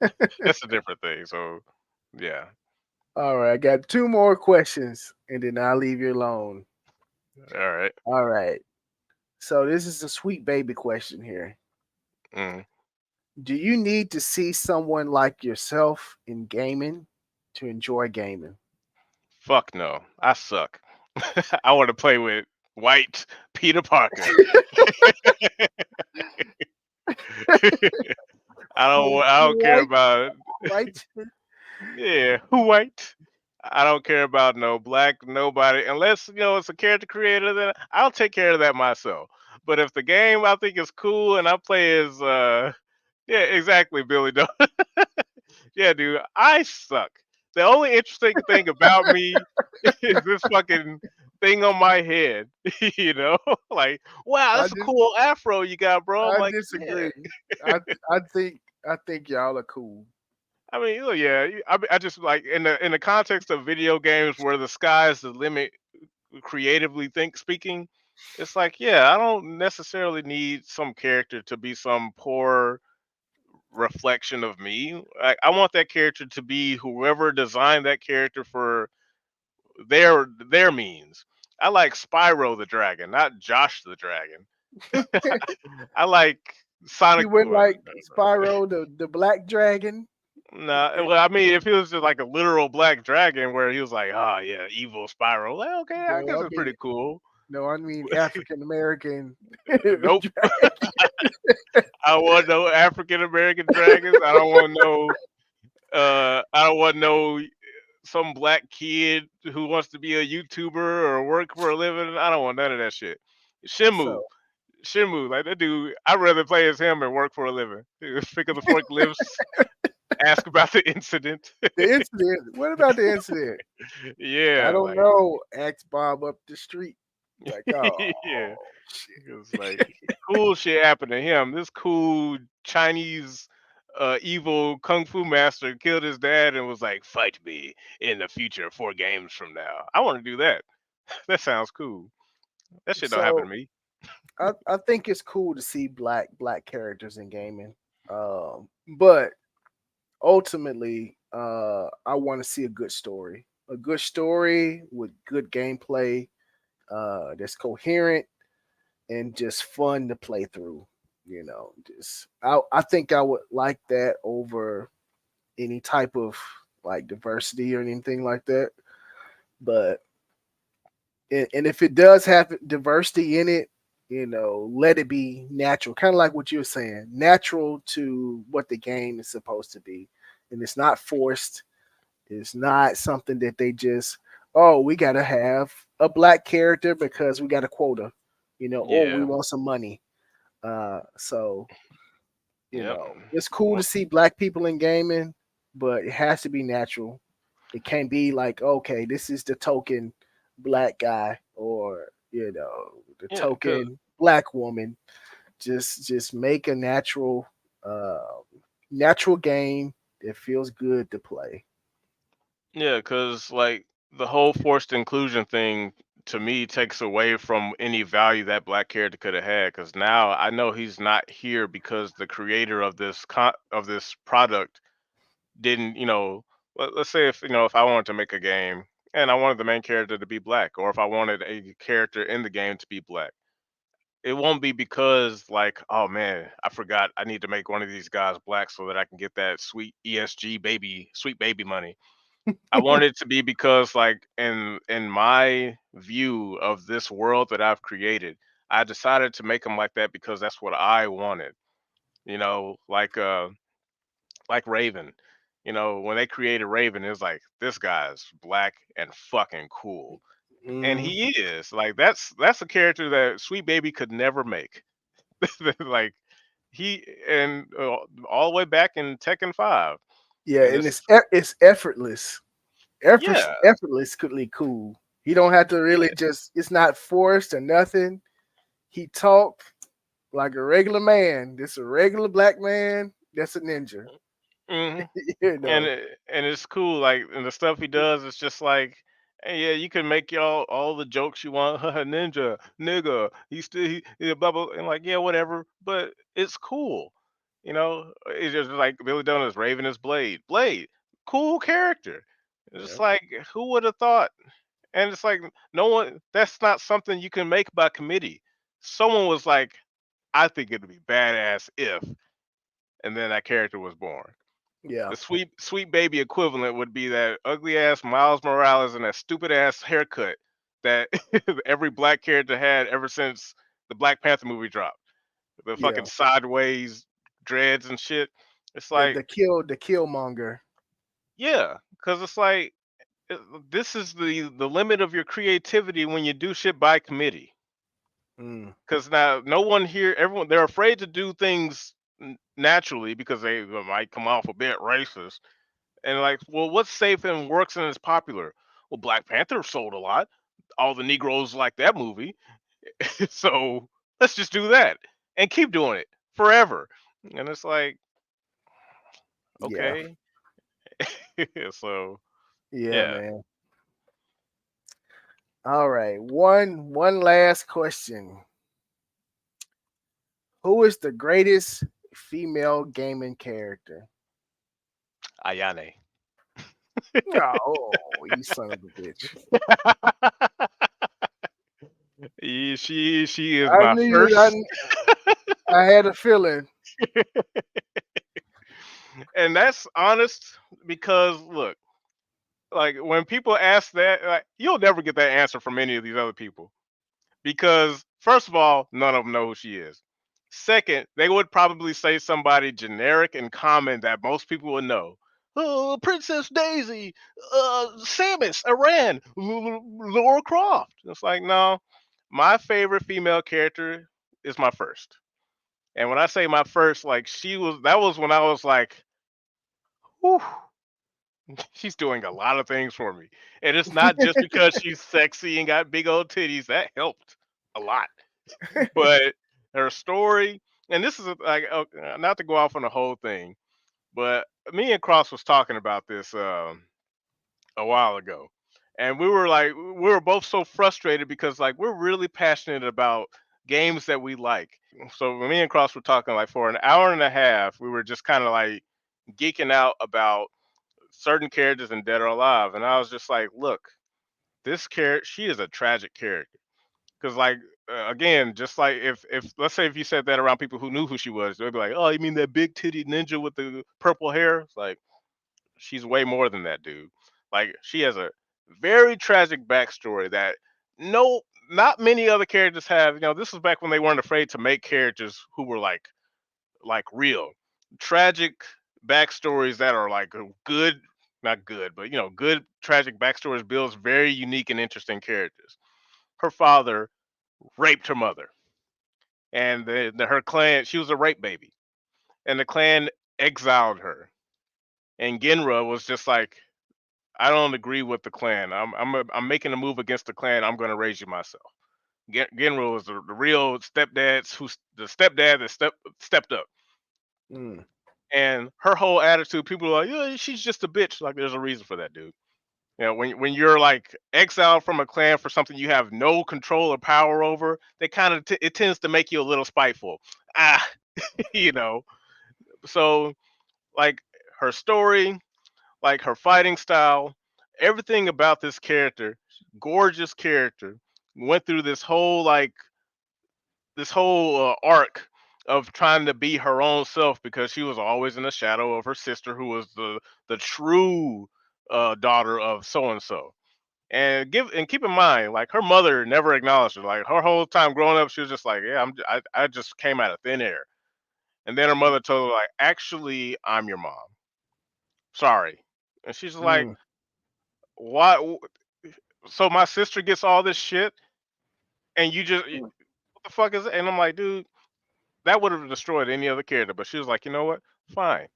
That's a different thing. So yeah. All right, I got two more questions, and then I'll leave you alone. All right. All right. So this is a sweet baby question here. Mm. Do you need to see someone like yourself in gaming to enjoy gaming? Fuck no. I suck. I want to play with white Peter Parker. I don't care White, about white. yeah, who white. I don't care about no black nobody unless it's a character creator. Then I'll take care of that myself. But if the game I think is cool and I play as yeah, exactly, Billy Doe. Yeah, dude, I suck. The only interesting thing about me is this fucking thing on my head. you know, like, wow, I that's a just, cool afro you got, bro. I'm I like, yeah. disagree. I, I think, I think y'all are cool. I mean, yeah. I just like in the context of video games where the sky is the limit, creatively think speaking. It's like, yeah, I don't necessarily need some character to be some poor reflection of me. I want that character to be whoever designed that character for their means. I like Spyro the Dragon, not Josh the Dragon. I like Sonic. You went like Spyro, the black dragon. Nah, well, I mean, if he was just like a literal black dragon, where he was like, "Oh yeah, evil Spyro," like, okay, I No, guess I it's mean, pretty cool. no, I mean African American. Nope, I don't want no African American dragons. I don't want no. I don't want no some black kid who wants to be a YouTuber or work for a living. I don't want none of that shit. Shenmue, So Shenmue, like that dude. I'd rather play as him and work for a living. Pick up the forklifts, ask about the incident. the incident. What about the incident? I Yeah, don't like know. Ask Bob up the street. Like, oh yeah, it's like shit. cool shit happened to him. This cool Chinese evil kung fu master killed his dad and was like, "Fight me in the future 4 games from now." I want to do that. That sounds cool. That shit don't happen to So me. I think it's cool to see black characters in gaming. But ultimately, I want to see a good story. A good story with good gameplay, that's coherent and just fun to play through. Just I think I would like that over any type of like diversity or anything like that. But and if it does have diversity in it, let it be natural, kind of like what you were saying, natural to what the game is supposed to be, and it's not forced. It's not something that they just, oh, we got to have a black character because we got a quota, or we Yeah. want some money. So Yep. it's cool to Well, see black people in gaming, but it has to be natural. It can't be like, okay, this is the token black guy, or the yeah, cause token black woman. Just make a uh, natural game that feels good to play. yeah, cause like the whole forced inclusion thing to me takes away from any value that black character could have had. Cause now I know he's not here because the creator of of this product didn't, let's say if I wanted to make a game and I wanted the main character to be black, or if I wanted a character in the game to be black, it won't be because like, oh man, I forgot I need to make one of these guys black so that I can get that sweet ESG baby, sweet baby money. I want it to be because like in my view of this world that I've created, I decided to make them like that because that's what I wanted. Like Raven. When they created Raven, it was like this guy's black and fucking cool. And Mm, he is. Like that's a character that Sweet Baby could never make. like he and all the way back in Tekken 5. yeah, And and this it's effortless, yeah. effortlessly cool. He don't have to really just. It's not forced or nothing. He talk like a regular man. This a regular black man. That's a ninja. hmm you and know. and it's cool. Like and the stuff he does, it's just like, hey, yeah, you can make y'all all the jokes you want. Ninja, nigga, he still he blah blah, and like yeah, whatever. But it's cool. You know, it's just like Billy Donuts, Raven is Blade. Blade, cool character. It's just Yeah. like, who would have thought? And it's like, no one. That's not something you can make by committee. Someone was like, I think it'd be badass if, and then that character was born. Yeah. The sweet baby equivalent would be that ugly ass Miles Morales and that stupid ass haircut that every black character had ever since the Black Panther movie dropped. The fucking Yeah. sideways dreads and shit. It's like, The killmonger. yeah, because it's like uh, this is the limit of your creativity when you do shit by committee. Mm. Because now no one here, everyone, they're afraid to do things naturally because they might come off a bit racist. And like, well, what's safe and works and is popular? Well, Black Panther sold a lot. All the Negroes like that movie, so let's just do that and keep doing it forever. And it's like, Yeah. okay, so Yeah, yeah, man. All right. One last question. Who is the greatest female gaming character? Ayane. Oh, you son of a bitch. She is I my knew you first, I had a feeling. and that's honest because look, like when people ask that, like, you'll never get that answer from any of these other people. Because first of all, none of them know who she is. Second, they would probably say somebody generic and common that most people would know. Oh, Princess Daisy, Samus Aran, Laura Croft. It's like, no, my favorite female character is my first. And when I say my first, like that was when I was like, whew, she's doing a lot of things for me. And it's not just because she's sexy and got big old titties. That helped a lot. But her story, and this is like, not to go off on the whole thing, but me and Cross was talking about this a while ago, and we were like, we were both so frustrated because like we're really passionate about games that we like. So me and Cross were talking like for an hour and a half. We were just kind of like geeking out about certain characters in Dead or Alive, and I was just like, look, this character, she is a tragic character. Because like again, just like if let's say if you said that around people who knew who she was, they'd be like, "Oh, you mean that big titty ninja with the purple hair?" It's like she's way more than that, dude. Like she has a very tragic backstory that no, not many other characters have. You know, this was back when they weren't afraid to make characters who were like real tragic backstories that are like good, not good, but you know, good tragic backstories builds very unique and interesting characters. Her father raped her mother, and her clan. She was a rape baby, and the clan exiled her. And Genra was just like, I don't agree with the clan. I'm making a move against the clan. I'm going to raise you myself. Genra was the real stepdad, the stepdad that stepped up. Mm. And her whole attitude, people are like, yeah, she's just a bitch. Like, there's a reason for that, dude. You know, when you're like exiled from a clan for something you have no control or power over, they kind of it tends to make you a little spiteful. Ah, you know. So like her story, like her fighting style, everything about this character, gorgeous character, went through this whole arc of trying to be her own self because she was always in the shadow of her sister who was the true daughter of so and so. And keep in mind, like her mother never acknowledged her. Like her whole time growing up, she was just like, "Yeah, I just came out of thin air." And then her mother told her, like, "Actually, I'm your mom. Sorry." And she's like, Mm. "Why? So my sister gets all this shit, and you just Mm. what the fuck is it?" And I'm like, "Dude, that would have destroyed any other character." But she was like, "You know what? Fine,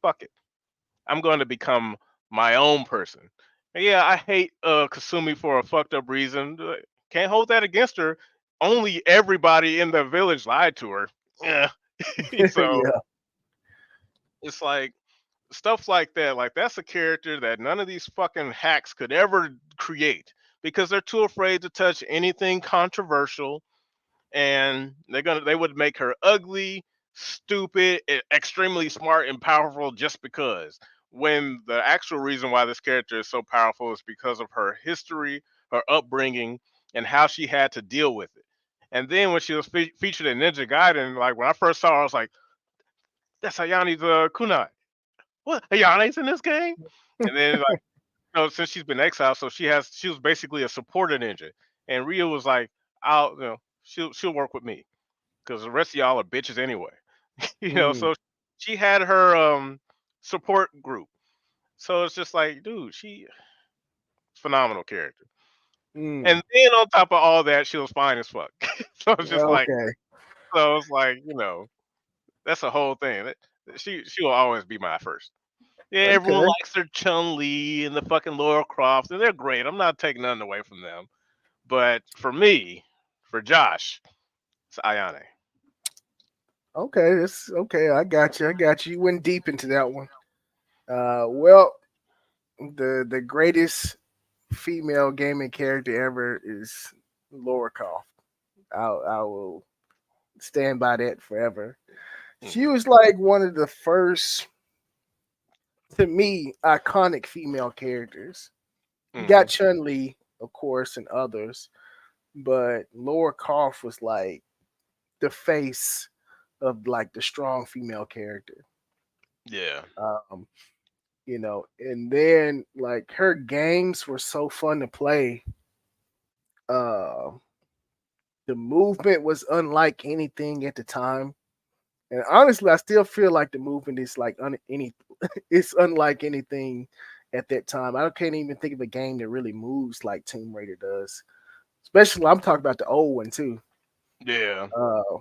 fuck it. I'm going to become my own person." And yeah, I hate Kasumi for a fucked up reason. Can't hold that against her. Only everybody in the village lied to her. Yeah. So Yeah. it's like stuff like that. Like that's a character that none of these fucking hacks could ever create because they're too afraid to touch anything controversial, and they would make her ugly. stupid, extremely smart and powerful just because. When the actual reason why this character is so powerful is because of her history, her upbringing, and how she had to deal with it. And then when she was featured in Ninja Gaiden, like when I first saw her, I was like, "That's Ayane's kunai. What? Ayane's in this game?" And then like, since she's been exiled, so she was basically a supporter ninja. And Rhea was like, "I'll, she'll work with me because the rest of y'all are bitches anyway." Mm, So she had her support group. So it's just like, dude, she phenomenal character. mm. And then on top of all that, she was fine as fuck. So it's just like, Okay. so it's like, that's a whole thing. She will always be my first. Yeah, everyone Okay. likes their Chun Li and the fucking Laura Croft, and they're great. I'm not taking nothing away from them. But for me, for Josh, it's Ayane. Okay. That's okay. I got you. I got you. You went deep into that one. Well, the greatest female gaming character ever is Laura Croft. I will stand by that forever. She Hmm. was like one of the first, to me, iconic female characters. You got Hmm. Chun Li, of course, and others, but Laura Croft was like the face of like the strong female character. Yeah. Um, and then like her games were so fun to play. Uh, the movement was unlike anything at the time. And honestly, I still feel like the movement is like it's unlike anything at that time. I can't even think of a game that really moves like Tomb Raider does. Especially, I'm talking about the old one too. Yeah. Uh,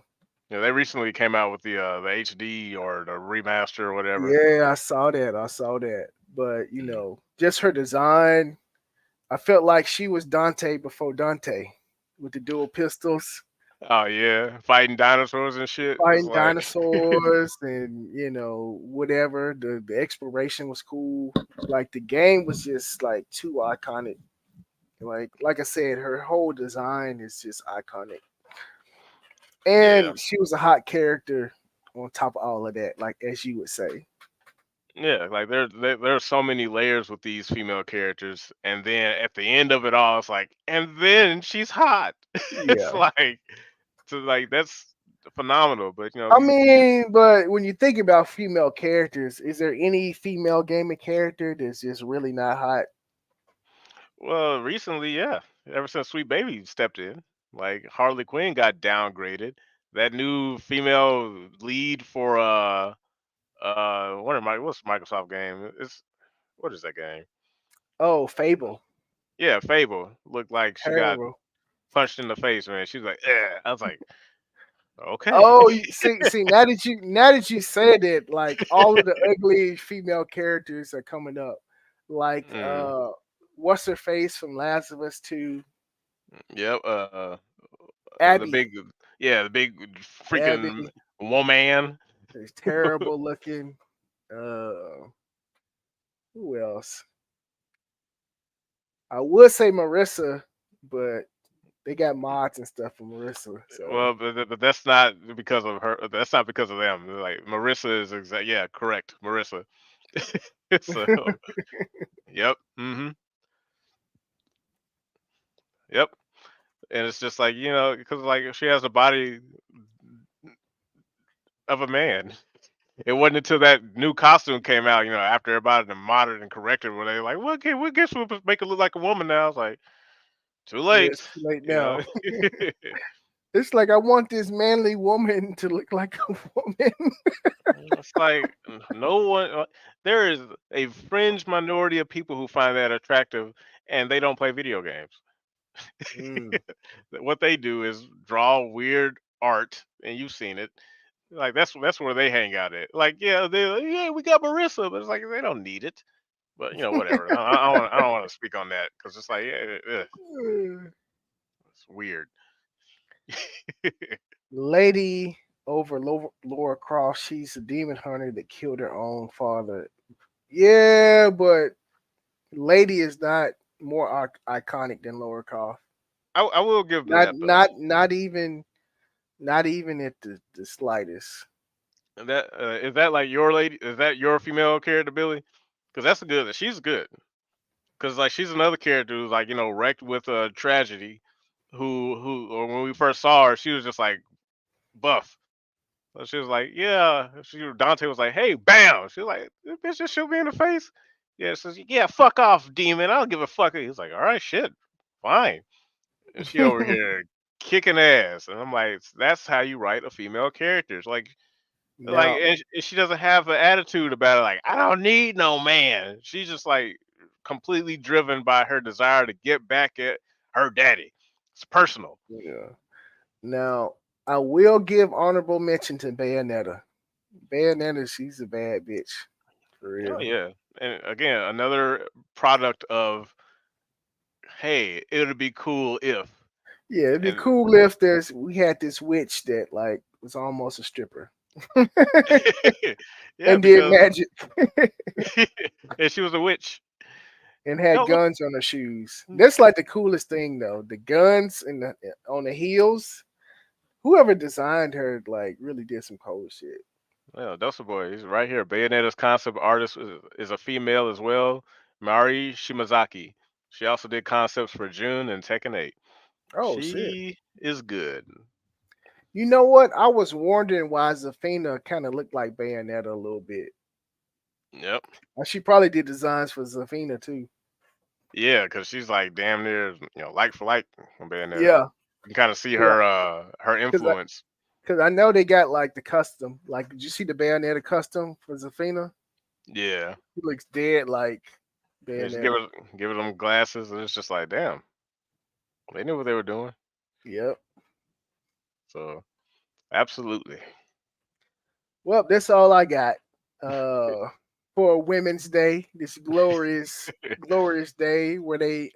Yeah. They recently came out with the HD or the remaster or whatever. yeah, I saw that. I saw that. But Mm. just her design, I felt like she was Dante before Dante with the dual pistols, Oh yeah, fighting dinosaurs and shit. It's fighting like, dinosaurs, and whatever. The exploration was cool. Like the game was just like too iconic. Like I said, her whole design is just iconic, yeah, and she was a hot character on top of all of that. Like as you would say, yeah. Like there are so many layers with these female characters, and then at the end of it all, it's like, and then she's hot. It's yeah. like, so like that's phenomenal. But I these mean, but when you think about female characters, is there any female gaming character that's just really not hot? well, recently, yeah, ever since Sweet Baby stepped in, like Harley Quinn got downgraded. That new female lead for what's Microsoft game? It's what is that game? Oh, Fable, Yeah, Fable looked like she got terrible. punched in the face, man. She was like, "Eh." I was like, okay. Oh, see, now that you said it, like all of the ugly female characters are coming up. Like, Mm, what's her face from Last of Us 2? yep. The Abby. big, yeah, the big freaking Abby woman. is terrible looking. Uh, who else? I would say Marissa, but they got mods and stuff for Marissa. So Well, but that's not because of her. That's not because of them. Like Marissa is exact. Yeah, correct, Marissa. So, yep. Yep. And it's just like because like she has a body of a man. It wasn't until that new costume came out, after everybody done modded and corrected, where they like, well, okay, we guess we'll just make it look like a woman now. It's like too yeah, late, it's too late you know. now. It's like I want this manly woman to look like a woman. It's like no one. There is a fringe minority of people who find that attractive, and they don't play video games. Mm. What they do is draw weird art, and you've seen it. Like that's where they hang out at. Like yeah, we got Marissa, but it's like they don't need it. But whatever. I don't want to speak on that because it's like it's weird. Lady over Laura Croft, she's a demon hunter that killed her own father. Yeah, but Lady is not more iconic than Laura Croft. I will give them Not that though. not not even not even at the slightest. And that is that like your lady? Is that your female character, Billy? Because that's a good. She's good. Because like she's another character who's like wrecked with a tragedy. Or when we first saw her, she was just like buff. So she was like, yeah. Dante was like, hey, bam. She was like, this bitch just shoot me in the face. Yeah, says, yeah, fuck off, demon. I don't give a fuck. He's like, all right, shit, fine. And she over here kicking ass, and I'm like, that's how you write a female character. It's like, Yeah, and she doesn't have an attitude about it. Like, I don't need no man. She's just like completely driven by her desire to get back at her daddy. It's personal. yeah. Now I will give honorable mention to Bayonetta. Bayonetta, she's a bad bitch for Oh real. yeah, and again, another product of hey, it would be cool if. Yeah, it'd be And cool if we had this witch that like was almost a stripper yeah, and did because magic and she was a witch. and had No, look, guns on her shoes. That's like the coolest thing though. The guns and on the heels. Whoever designed her like really did some cool shit. yeah, Dustin Boy, he's right here. Bayonetta's concept artist is a female as well, Mari Shimazaki. She also did concepts for June and Tekken 8. Oh shit. She is good. You know what? I was wondering why Zafina kind of looked like Bayonetta a little bit. Yep. She probably did designs for Zafina too. Yeah, because she's like damn near, like for like from Bayonetta. Yeah, You can kind of see yeah. her Because influence. I know they got like the custom. Like, did you see the Bayonetta custom for Zafina? Yeah. He looks dead like Yeah, just Bayonetta. give her them glasses, and it's just like, damn, they knew what they were doing. Yep. So, absolutely. Well, that's all I got. Uh, for Women's Day, this glorious day where they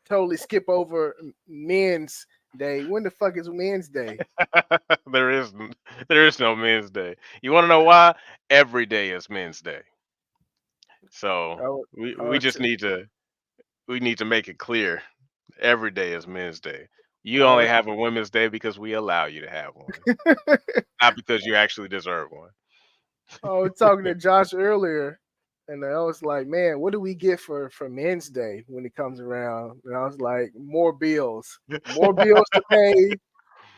totally skip over Men's Day. When the fuck is Men's Day? there is there is no Men's Day. You want to know why? Every day is Men's Day. So Oh, we oh, just need to make it clear. Every day is Men's Day. You oh, only have a Women's Day because we allow you to have one, not because you actually deserve one. I was talking to Josh earlier, and I was like, "Man, what do we get for Men's Day when it comes around?" And I was like, more bills to pay,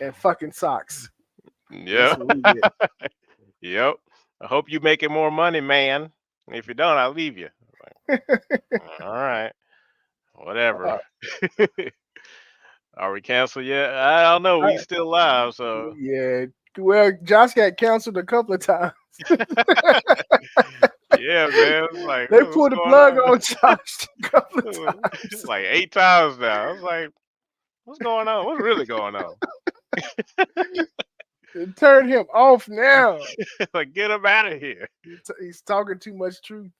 and fucking socks. Yeah. That's what we get." Yep. I hope you making more money, man. If you don't, I'll leave you. All right. Whatever. Uh, Are we canceled yet? I don't know. We I- still live, so yeah. Well, Josh got canceled a couple of times. yeah, man. It's like, They what's pulled the going plug on? on Josh a couple of It's times. like 8 times now. I was like, what's going on? What's really going on? They turned him off now. Like, get him out of here. He's talking too much truth.